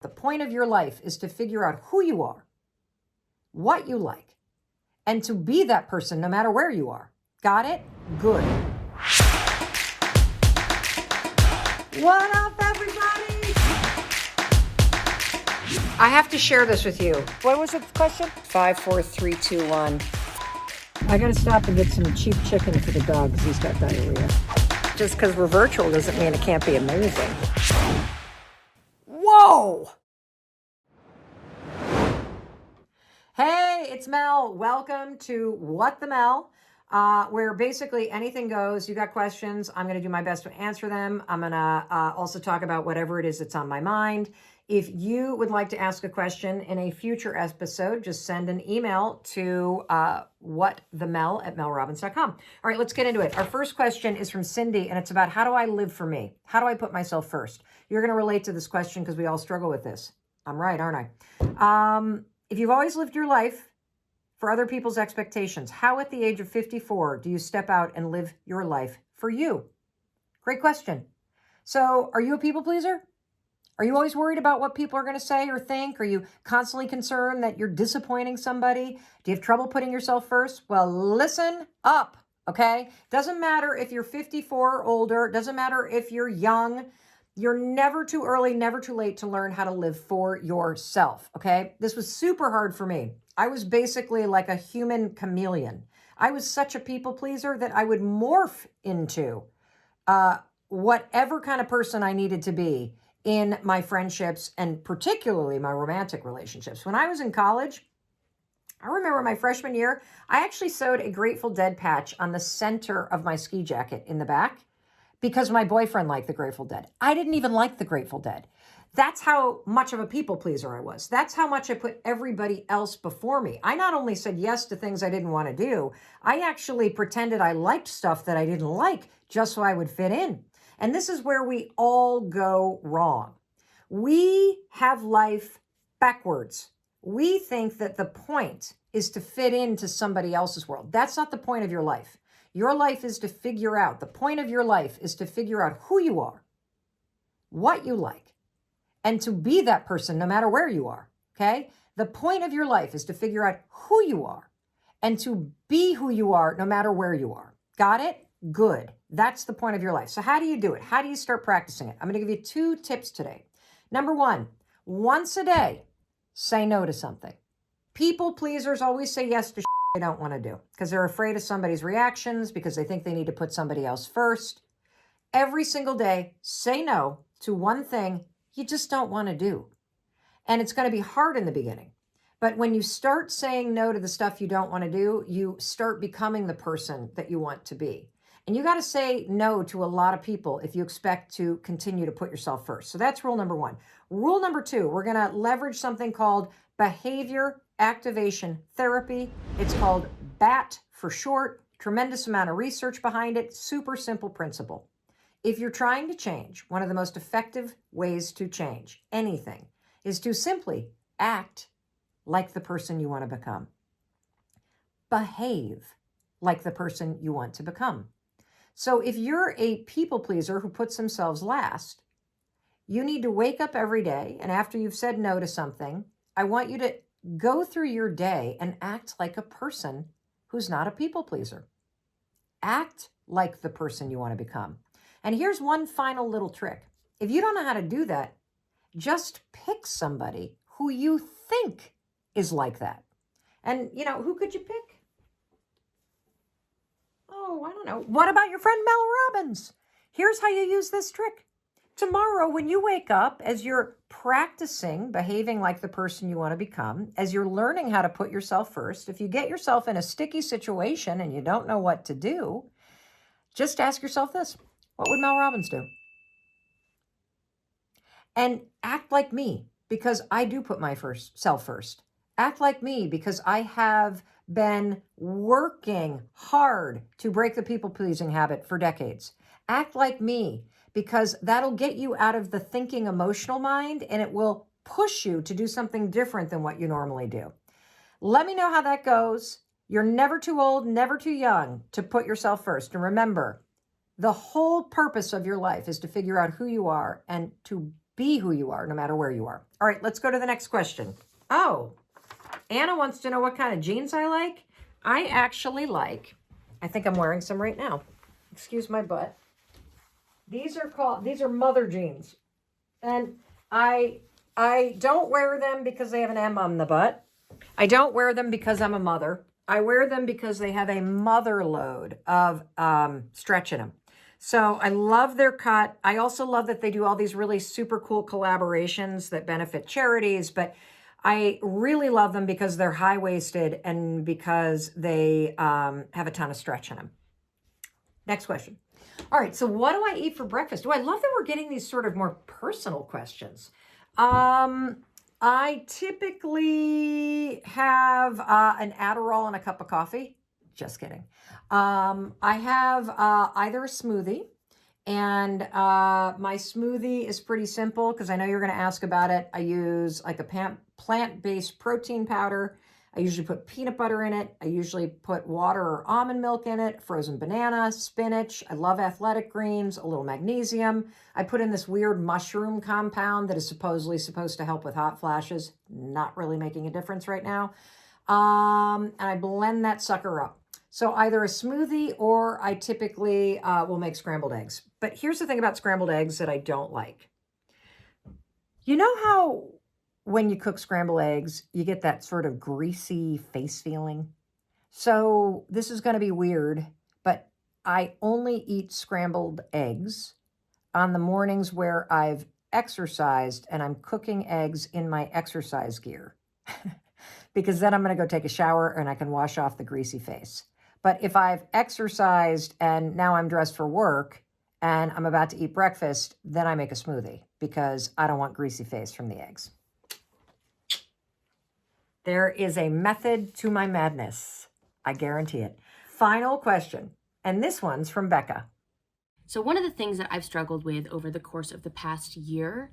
The point of your life is to figure out who you are, what you like, and to be that person no matter where you are. Got it? Good. What up, everybody? I have to share this with you. What was the question? 5, 4, 3, 2, 1. I gotta stop and get some cheap chicken for the dog because he's got diarrhea. Just because we're virtual doesn't mean it can't be amazing. Whoa! Hey, it's Mel. Welcome to What the Mel, where basically anything goes. You got questions, I'm going to do my best to answer them. I'm going to also talk about whatever it is that's on my mind. If you would like to ask a question in a future episode, just send an email to whatthemel@melrobbins.com. All right, let's get into it. Our first question is from Cindy, and it's about how do I live for me? How do I put myself first? You're going to relate to this question because we all struggle with this. I'm right, aren't I? If you've always lived your life for other people's expectations, how at the age of 54 do you step out and live your life for you? Great question. So are you a people pleaser? Are you always worried about what people are going to say or think? Are you constantly concerned that you're disappointing somebody? Do you have trouble putting yourself first? Well, listen up, okay? Doesn't matter if you're 54 or older. Doesn't matter if you're young. You're never too early, never too late to learn how to live for yourself, okay? This was super hard for me. I was basically like a human chameleon. I was such a people pleaser that I would morph into whatever kind of person I needed to be in my friendships and particularly my romantic relationships. When I was in college, I remember my freshman year, I actually sewed a Grateful Dead patch on the center of my ski jacket in the back, because my boyfriend liked the Grateful Dead. I didn't even like the Grateful Dead. That's how much of a people pleaser I was. That's how much I put everybody else before me. I not only said yes to things I didn't want to do, I actually pretended I liked stuff that I didn't like just so I would fit in. And this is where we all go wrong. We have life backwards. We think that the point is to fit into somebody else's world. That's not the point of your life. Your life is to figure out, the point of your life is to figure out who you are, what you like, and to be that person no matter where you are, okay? The point of your life is to figure out who you are and to be who you are no matter where you are. Got it? Good. That's the point of your life. So how do you do it? How do you start practicing it? I'm going to give you 2 tips today. Number 1, once a day, say no to something. People pleasers always say yes to they don't want to do because they're afraid of somebody's reactions, because they think they need to put somebody else first. Every single day, say no to one thing you just don't want to do. And it's going to be hard in the beginning. But when you start saying no to the stuff you don't want to do, you start becoming the person that you want to be. And you got to say no to a lot of people if you expect to continue to put yourself first. So that's rule number 1. Rule number 2, we're going to leverage something called behavior activation therapy. It's called BAT for short. Tremendous amount of research behind it. Super simple principle. If you're trying to change, one of the most effective ways to change anything is to simply act like the person you want to become. Behave like the person you want to become. So if you're a people pleaser who puts themselves last, you need to wake up every day, and after you've said no to something, I want you to go through your day and act like a person who's not a people pleaser. Act like the person you want to become. And here's one final little trick. If you don't know how to do that, just pick somebody who you think is like that. And, who could you pick? Oh, I don't know. What about your friend Mel Robbins? Here's how you use this trick. Tomorrow, when you wake up, as you're practicing behaving like the person you want to become, as you're learning how to put yourself first, if you get yourself in a sticky situation and you don't know what to do, just ask yourself this: what would Mel Robbins do? And act like me, because I do put myself first. Act like me, because I have been working hard to break the people-pleasing habit for decades. Act like me, because that'll get you out of the thinking emotional mind and it will push you to do something different than what you normally do. Let me know how that goes. You're never too old, never too young to put yourself first. And remember, the whole purpose of your life is to figure out who you are and to be who you are no matter where you are. All right, let's go to the next question. Oh, Anna wants to know what kind of jeans I like. I actually like, I think I'm wearing some right now. Excuse my butt. These are mother jeans. And I don't wear them because they have an M on the butt. I don't wear them because I'm a mother. I wear them because they have a mother load of stretch in them. So I love their cut. I also love that they do all these really super cool collaborations that benefit charities, but I really love them because they're high-waisted and because they have a ton of stretch in them. Next question. All right, so what do I eat for breakfast? I love that we're getting these sort of more personal questions. I typically have an Adderall and a cup of coffee. Just kidding. I have either a smoothie, and my smoothie is pretty simple because I know you're going to ask about it. I use like a plant-based protein powder. I usually put peanut butter in it. I usually put water or almond milk in it, frozen banana, spinach. I love athletic greens, a little magnesium. I put in this weird mushroom compound that is supposedly supposed to help with hot flashes. Not really making a difference right now. And I blend that sucker up. So either a smoothie or I typically will make scrambled eggs. But here's the thing about scrambled eggs that I don't like. You know how when you cook scrambled eggs, you get that sort of greasy face feeling? So this is going to be weird, but I only eat scrambled eggs on the mornings where I've exercised and I'm cooking eggs in my exercise gear. Because then I'm going to go take a shower and I can wash off the greasy face. But if I've exercised and now I'm dressed for work and I'm about to eat breakfast, then I make a smoothie because I don't want greasy face from the eggs. There is a method to my madness. I guarantee it. Final question. And this one's from Becca. So one of the things that I've struggled with over the course of the past year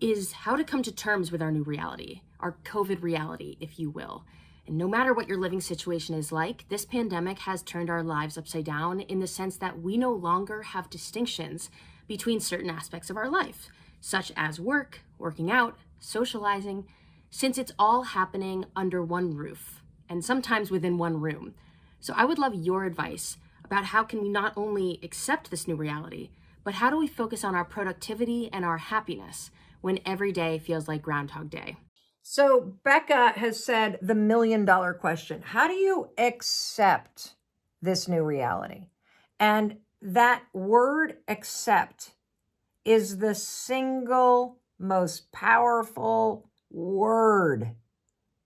is how to come to terms with our new reality, our COVID reality, if you will. And no matter what your living situation is like, this pandemic has turned our lives upside down in the sense that we no longer have distinctions between certain aspects of our life, such as work, working out, socializing, since it's all happening under one roof and sometimes within one room. So I would love your advice about how can we not only accept this new reality, but how do we focus on our productivity and our happiness when every day feels like Groundhog Day? So Becca has said the $1 million question. How do you accept this new reality? And that word accept is the single most powerful word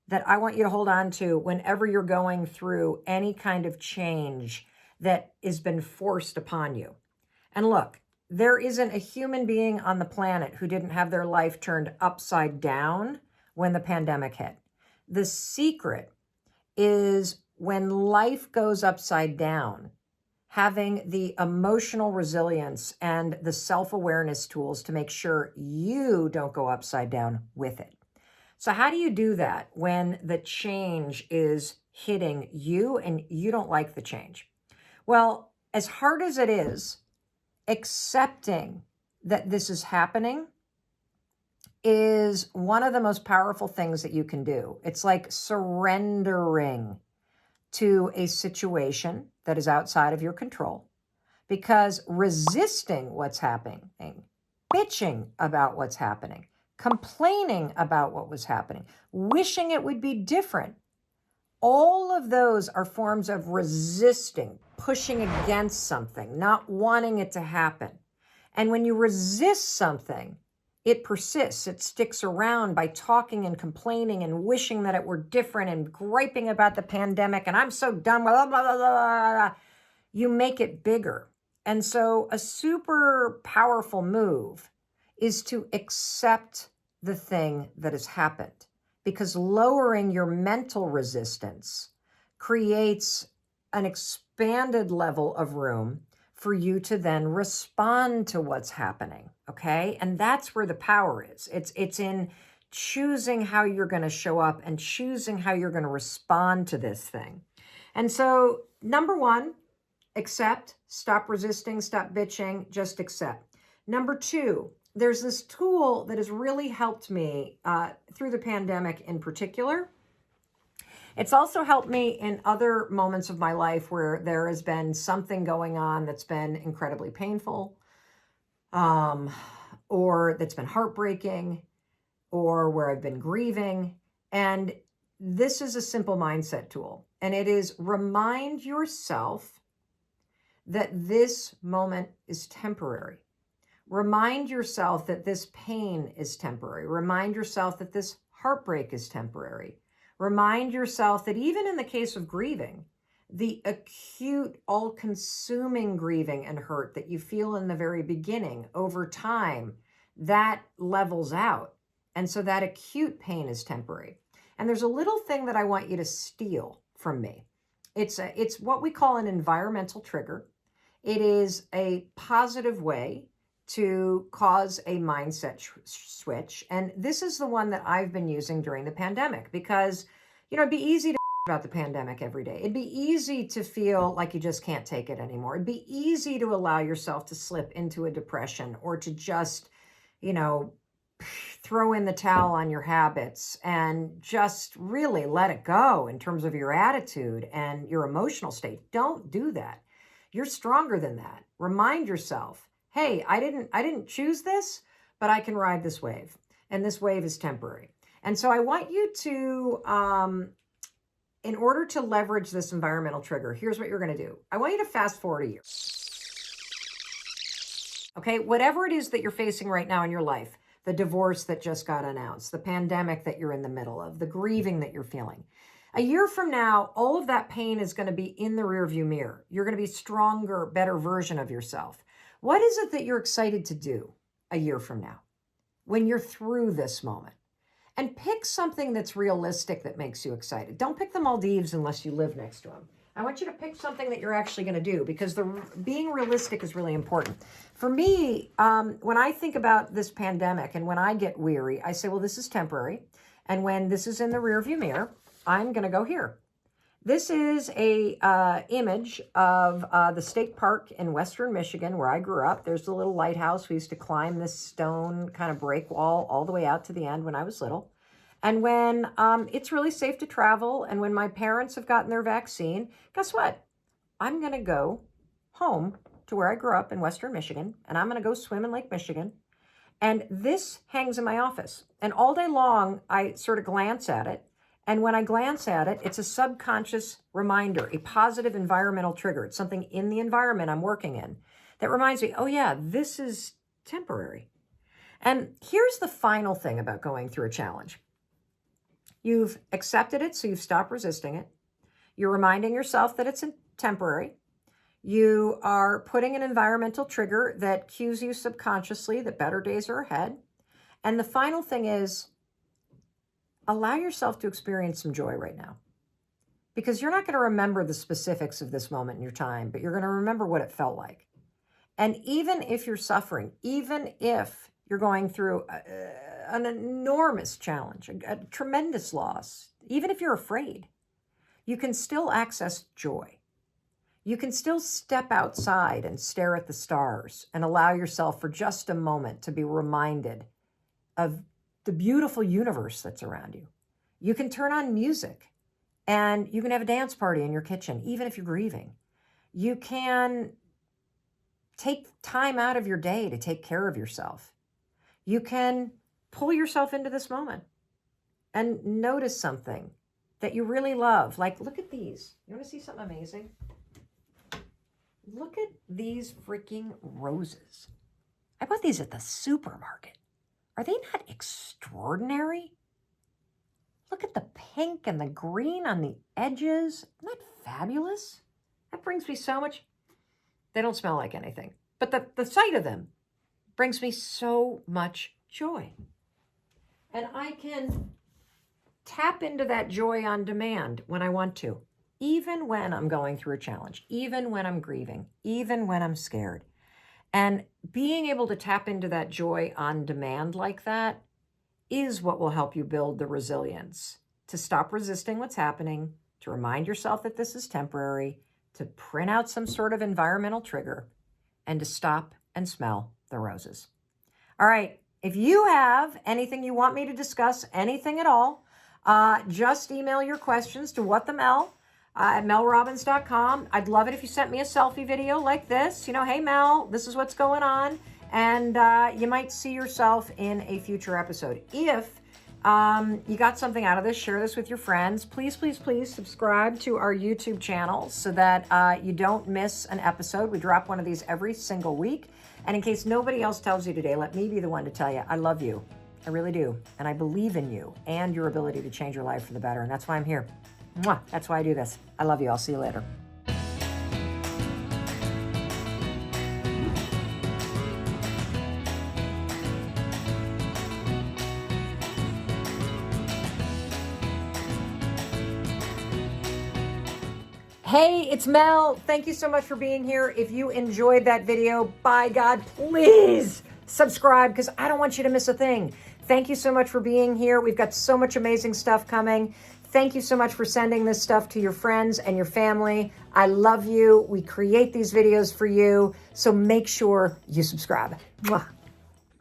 that I want you to hold on to whenever you're going through any kind of change that has been forced upon you. And look, there isn't a human being on the planet who didn't have their life turned upside down when the pandemic hit. The secret is when life goes upside down, having the emotional resilience and the self-awareness tools to make sure you don't go upside down with it. So how do you do that when the change is hitting you and you don't like the change? Well, as hard as it is, accepting that this is happening is one of the most powerful things that you can do. It's like surrendering to a situation that is outside of your control, because resisting what's happening, bitching about what's happening, complaining about what was happening, wishing it would be different, all of those are forms of resisting, pushing against something, not wanting it to happen. And when you resist something, it persists, it sticks around by talking and complaining and wishing that it were different and griping about the pandemic and I'm so done, blah, blah, blah, blah, blah. You make it bigger. And so a super powerful move is to accept the thing that has happened, because lowering your mental resistance creates an expanded level of room for you to then respond to what's happening, okay? And that's where the power is. It's in choosing how you're going to show up and choosing how you're going to respond to this thing. And so, number one, accept, stop resisting, stop bitching, just accept. Number two, there's this tool that has really helped me through the pandemic in particular. It's also helped me in other moments of my life where there has been something going on that's been incredibly painful, or that's been heartbreaking, or where I've been grieving. And this is a simple mindset tool. And it is remind yourself that this moment is temporary. Remind yourself that this pain is temporary. Remind yourself that this heartbreak is temporary. Remind yourself that even in the case of grieving, the acute, all-consuming grieving and hurt that you feel in the very beginning, over time, that levels out. And so that acute pain is temporary. And there's a little thing that I want you to steal from me. It's what we call an environmental trigger. It is a positive way to cause a mindset switch. And this is the one that I've been using during the pandemic because, it'd be easy to about the pandemic every day. It'd be easy to feel like you just can't take it anymore. It'd be easy to allow yourself to slip into a depression or to just, throw in the towel on your habits and just really let it go in terms of your attitude and your emotional state. Don't do that. You're stronger than that. Remind yourself, hey, I didn't choose this, but I can ride this wave. And this wave is temporary. And so I want you to, in order to leverage this environmental trigger, here's what you're going to do. I want you to fast forward a year. Okay, whatever it is that you're facing right now in your life, the divorce that just got announced, the pandemic that you're in the middle of, the grieving that you're feeling. A year from now, all of that pain is going to be in the rearview mirror. You're going to be a stronger, better version of yourself. What is it that you're excited to do a year from now when you're through this moment? And pick something that's realistic that makes you excited. Don't pick the Maldives unless you live next to them. I want you to pick something that you're actually going to do because being realistic is really important. For me, when I think about this pandemic and when I get weary, I say, well, this is temporary. And when this is in the rearview mirror, I'm going to go here. This is a image of the state park in Western Michigan where I grew up. There's the little lighthouse. We used to climb this stone kind of break wall all the way out to the end when I was little. And when it's really safe to travel and when my parents have gotten their vaccine, guess what? I'm going to go home to where I grew up in Western Michigan, and I'm going to go swim in Lake Michigan. And this hangs in my office. And all day long, I sort of glance at it. And when I glance at it, it's a subconscious reminder, a positive environmental trigger. It's something in the environment I'm working in that reminds me, oh yeah, this is temporary. And here's the final thing about going through a challenge. You've accepted it, so you've stopped resisting it. You're reminding yourself that it's temporary. You are putting an environmental trigger that cues you subconsciously that better days are ahead. And the final thing is, allow yourself to experience some joy right now. Because you're not going to remember the specifics of this moment in your time, but you're going to remember what it felt like. And even if you're suffering, even if you're going through an enormous challenge, a tremendous loss, even if you're afraid, you can still access joy. You can still step outside and stare at the stars and allow yourself for just a moment to be reminded of the beautiful universe that's around you. You can turn on music and you can have a dance party in your kitchen, even if you're grieving. You can take time out of your day to take care of yourself. You can pull yourself into this moment and notice something that you really love. Like, look at these. You want to see something amazing? Look at these freaking roses. I bought these at the supermarket. Are they not extraordinary? Look at the pink and the green on the edges. Isn't that fabulous? That brings me so much. They don't smell like anything, but the sight of them brings me so much joy. And I can tap into that joy on demand when I want to, even when I'm going through a challenge, even when I'm grieving, even when I'm scared. And being able to tap into that joy on demand like that is what will help you build the resilience to stop resisting what's happening, to remind yourself that this is temporary, to print out some sort of environmental trigger, and to stop and smell the roses. All right. If you have anything you want me to discuss, anything at all, just email your questions to WHATthe MEL at melrobbins.com. I'd love it if you sent me a selfie video like this. Hey, Mel, this is what's going on. And you might see yourself in a future episode. If you got something out of this, share this with your friends. Please, please, please subscribe to our YouTube channel so that you don't miss an episode. We drop one of these every single week. And in case nobody else tells you today, let me be the one to tell you, I love you. I really do. And I believe in you and your ability to change your life for the better. And that's why I'm here. Mwah. That's why I do this. I love you. I'll see you later. Hey, it's Mel. Thank you so much for being here. If you enjoyed that video, by God, please subscribe because I don't want you to miss a thing. Thank you so much for being here. We've got so much amazing stuff coming. Thank you so much for sending this stuff to your friends and your family. I love you. We create these videos for you. So make sure you subscribe. Mwah.